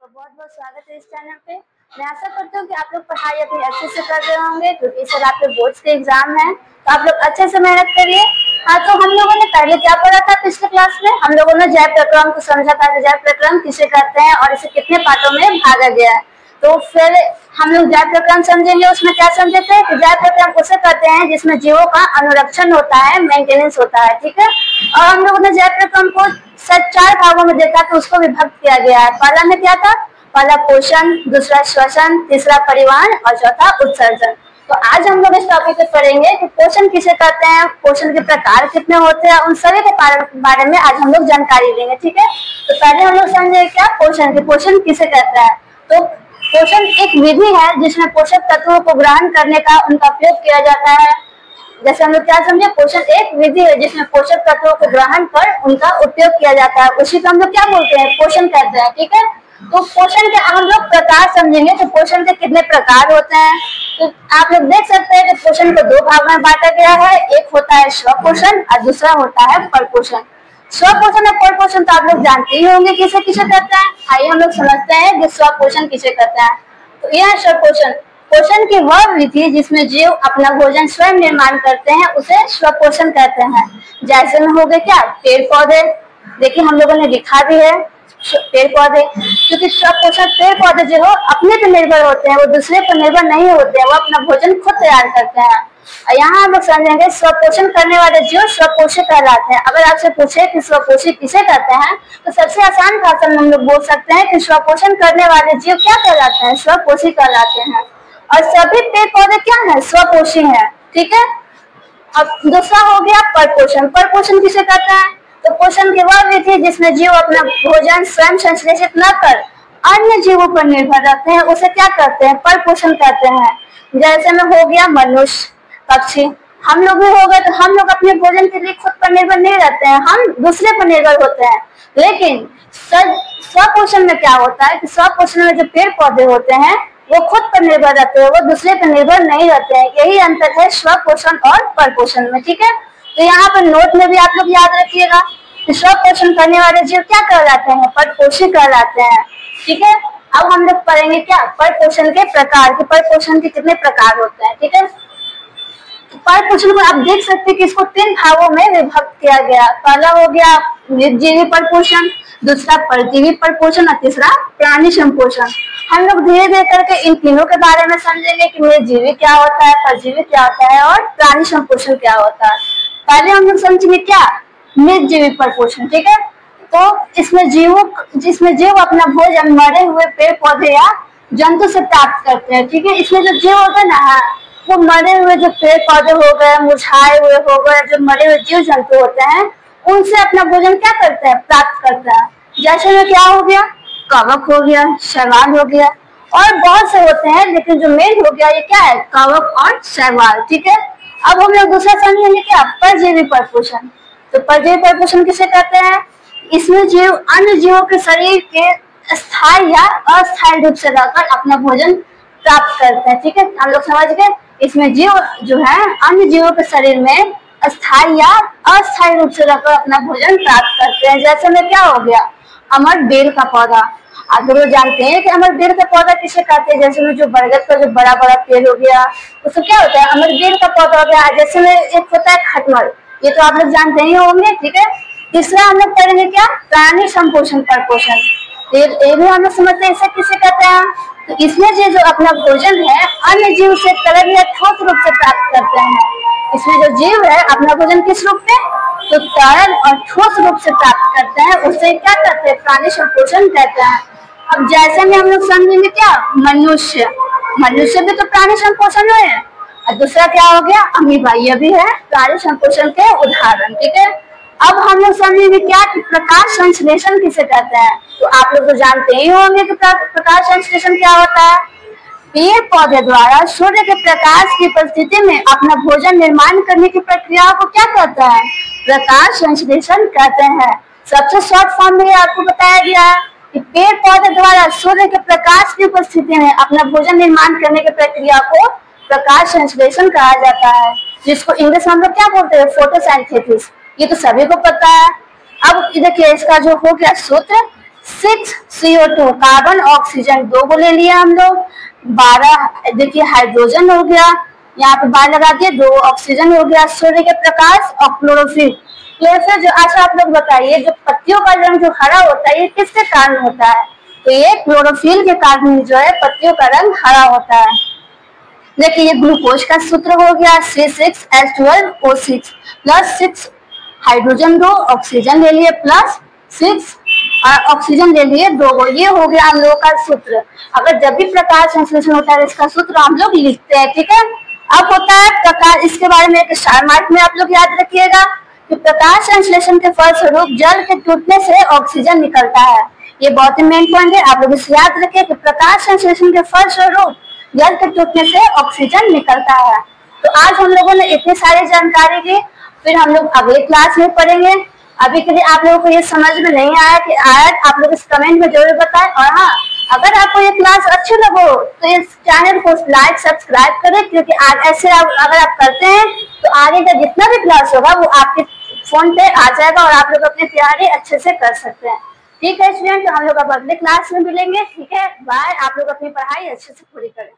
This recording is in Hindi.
बहुत बहुत स्वागत है इस चैनल पे। मैं आशा करती हूँ कि आप लोग पढ़ाई अपनी अच्छे से कर रहे होंगे, क्योंकि सर आपके बोर्ड्स के एग्जाम है, तो आप लोग अच्छे से मेहनत करिए। हाँ, तो हम लोगों ने पहले क्या पढ़ा था पिछले क्लास में? हम लोगों ने जय प्रक्रम को समझा था कि जय प्रक्रम किसे कहते हैं और इसे कितने पार्टों में भागा गया है। तो फिर हम लोग जय प्रक्रम समझेंगे। उसमें क्या समझे थे कि जय प्रक्रम उसे कहते हैं जिसमें जीवों का अनुरक्षण होता है, मेंटेनेंस होता है, ठीक है। और हम लोगों ने जय प्रक्रम को सब 4 भागों में देखा कि उसको विभक्त किया गया है। पहला में क्या था? पहला पोषण, दूसरा श्वसन, तीसरा परिवहन और चौथा उत्सर्जन। तो आज हम लोग इस टॉपिक पे पढ़ेंगे कि पोषण किसे कहते हैं, पोषण के प्रकार कितने होते हैं, उन सभी के बारे में आज हम लोग जानकारी लेंगे, ठीक है। तो पहले हम लोग समझेंगे क्या पोषण के, पोषण किसे कहते हैं। तो पोषण एक विधि है जिसमें पोषक तत्वों को ग्रहण करने का उनका उपयोग किया जाता है। जैसे हम लोग क्या समझे, पोषण एक विधि है जिसमें पोषक तत्वों को ग्रहण कर उनका उपयोग किया जाता है, उसी को हम लोग क्या बोलते हैं, पोषण कहते हैं, ठीक है। तो पोषण के हम लोग प्रकार समझेंगे। तो पोषण के कितने प्रकार होते हैं, तो आप लोग देख सकते हैं कि पोषण को 2 भाग में बांटा गया है। एक होता है स्वपोषण और दूसरा होता है परपोषण। स्वपोषण और परपोषण तो आप लोग जानते ही होंगे किसे किसे कहते हैं। आइए हम लोग समझते हैं कि स्वपोषण किसे कहते हैं। तो यह स्वपोषण, पोषण की वह विधि जिसमें जीव अपना भोजन स्वयं निर्माण करते हैं उसे स्वपोषण कहते हैं। जैसे में हो गए क्या, पेड़ पौधे। देखिए हम लोगों ने लिखा भी है पेड़ पौधे, क्योंकि स्वपोषण पेड़ पौधे जो हो अपने पर निर्भर होते हैं, वो दूसरे पर निर्भर नहीं होते हैं, वो अपना भोजन खुद तैयार करते हैं। यहाँ हम लोग समझेंगे स्वपोषण करने वाले जीव स्वपोषी कहलाते हैं। अगर आपसे पूछे कि स्वपोषी किसे कहते हैं, तो सबसे आसान भाषा में हम लोग बोल सकते हैं कि स्वपोषण करने वाले जीव क्या कहलाते हैं, स्वपोषी कहलाते हैं। और सभी पेड़ पौधे क्या है, स्वपोषी है, ठीक है। अब दूसरा हो गया परपोषण। परपोषण किसे कहते हैं? तो पोषण की वह विधि जिसमें जीव अपना भोजन स्वयं संश्लेषित न कर अन्य जीवों पर निर्भर रहते हैं, उसे क्या कहते हैं, परपोषण कहते हैं। जैसे में हो गया मनुष्य, पक्षी, हम लोग भी हो गए, तो हम लोग अपने भोजन के लिए खुद पर निर्भर नहीं रहते हैं, हम दूसरे पर निर्भर होते हैं। लेकिन स्वपोषण में क्या होता है कि स्वपोषण में जो पेड़ पौधे होते हैं वो खुद पर निर्भर रहते हैं, वो दूसरे पर निर्भर नहीं रहते हैं। यही अंतर है स्वपोषण और परपोषण में, ठीक है। तो यहाँ पर नोट में भी आप लोग याद रखिएगा कि स्वपोषण करने वाले जीव क्या कहलाते हैं, परपोषी कहलाते हैं, ठीक है। अब हम लोग पढ़ेंगे क्या, परपोषण के प्रकार, कि परपोषण के कितने प्रकार होते हैं, ठीक है। परपोषण को आप देख सकते हैं कि इसको 3 भागों में विभक्त किया गया। पहला हो गया निर्जीवी परपोषण, दूसरा परजीवी परपोषण और तीसरा प्राणी संपोषण। हम लोग धीरे धीरे करके इन तीनों के बारे में समझेंगे कि निर्जीवी क्या होता है, परजीवी क्या होता है और प्राणी संपोषण क्या होता है। पहले हम लोग समझेंगे क्या, निर्जीवी परपोषण, ठीक है। तो इसमें जीव अपना भोजन मरे हुए पेड़ पौधे या जंतु से प्राप्त करते हैं, ठीक है। इसमें जो जीव होते हैं ना, वो मरे हुए जो पेड़ पौधे हो गए, मुरझाए हुए हो गए, जो मरे हुए जीव जंतु होते हैं उनसे अपना भोजन क्या करते हैं, प्राप्त करते हैं। जैसे में क्या हो गया, कवक हो गया, शैवाल हो गया, और बहुत से होते हैं, लेकिन जो मेन हो गया ये क्या है, कवक और शैवाल, ठीक है। अब हम लोग दूसरा समझेंगे क्या, परजीवी परपोषण। तो परजीवी परपोषण किसे कहते हैं? इसमें जीव अन्य जीवों के शरीर के स्थायी या अस्थायी रूप से रहकर अपना भोजन प्राप्त करते हैं, ठीक है। हम लोग समझ गए, इसमें जीव जो है अन्य जीवों के शरीर में स्थायी या अस्थायी रूप से रहकर अपना भोजन प्राप्त करते हैं। जैसे में क्या हो गया, अमर बेल का पौधा। आप लोग जानते हैं कि अमर बेल का पौधा किसे कहते हैं। जैसे में जो बरगद का जो बड़ा बड़ा पेड़ हो गया, उसको क्या होता है, अमर बेल का पौधा हो गया। जैसे में एक होता है खटमल, ये तो आप लोग जानते ही होंगे, ठीक है। तीसरा हम लोग पढ़ेंगे क्या, प्राणी संपोषण परपोषण। ये भी हम लोग समझते हैं इसे किसे कहते हैं। तो इसमें जो अपना भोजन है अन्य जीव से तरल या ठोस रूप से प्राप्त करते हैं। इसमें जो जीव है अपना भोजन किस रूप में, तो तरल और ठोस रूप से प्राप्त करते हैं, उसे क्या कहते हैं, प्राणी संपोषण कहते हैं। अब जैसे में हम लोग समझेंगे क्या, मनुष्य, मनुष्य भी तो प्राणी संपोषण है। और दूसरा क्या हो गया, अमीबा, ये भी है प्राणी संपोषण के उदाहरण, ठीक है। अब हम लोग समझेंगे क्या, प्रकाश संश्लेषण किसे कहते हैं। तो आप लोग तो जानते ही होंगे कि प्रकाश संश्लेषण क्या होता है। पेड़ पौधे द्वारा सूर्य के प्रकाश की उपस्थिति में अपना भोजन निर्माण करने की प्रक्रिया को क्या कहते हैं, प्रकाश संश्लेषण कहते हैं। सबसे शॉर्ट फॉर्म में आपको बताया गया कि पेड़ पौधे द्वारा सूर्य के प्रकाश की उपस्थिति में अपना भोजन निर्माण करने की प्रक्रिया को प्रकाश संश्लेषण कहा जाता है, जिसको इंग्लिश में हम लोग क्या बोलते हैं, फोटोसिंथेसिस। ये तो सभी को पता है। अब देखिए इसका जो हो गया सूत्र, 6CO2 कार्बन ऑक्सीजन 2 को ले लिया हम लोग, 12 देखिए हाइड्रोजन हो गया, यहाँ पे 12 लगा दिए, 2 ऑक्सीजन हो गया, सूर्य के प्रकाश और क्लोरोफिल। क्लोरोफिल जो, अच्छा आप लोग बताइए जो पत्तियों का रंग जो हरा होता है ये किसके कारण होता है? तो ये क्लोरोफिल के कारण जो है पत्तियों का रंग हरा होता है। देखिए ये ग्लूकोज का सूत्र हो गया C6H12O6 प्लस 6 हाइड्रोजन 2 ऑक्सीजन ले लिए प्लस 6 ऑक्सीजन ले लिए 2, ये हो गया हम लोगों का सूत्र। अगर जब भी प्रकाश संश्लेषण होता है इसका सूत्र हम लोग लिखते हैं, ठीक है। अब होता है प्रकाश, इसके बारे में एक स्टार मार्क में आप लोग याद रखिएगा कि प्रकाश संश्लेषण के फलस्वरूप जल के टूटने से ऑक्सीजन निकलता है। ये बहुत ही मेन पॉइंट है, आप लोग इसे याद रखिए कि प्रकाश संश्लेषण के फलस्वरूप जल के टूटने से ऑक्सीजन निकलता है। तो आज हम लोगों ने इतनी सारी जानकारी दी, फिर हम लोग अगले क्लास में पढ़ेंगे। अभी के लिए आप लोगों को ये समझ में नहीं आया कि आया, आप लोग इस कमेंट में जरूर बताएं। और हाँ, अगर आपको ये क्लास अच्छी लगो तो इस चैनल को लाइक सब्सक्राइब करें, क्योंकि ऐसे अगर आप करते हैं तो आगे का जितना भी क्लास होगा वो आपके फोन पे आ जाएगा और आप लोग अपनी तैयारी अच्छे से कर सकते हैं। ठीक है स्टूडेंट, तो हम लोग अब अगले क्लास में मिलेंगे। ठीक है, बाय। आप लोग अपनी पढ़ाई अच्छे से पूरी करें।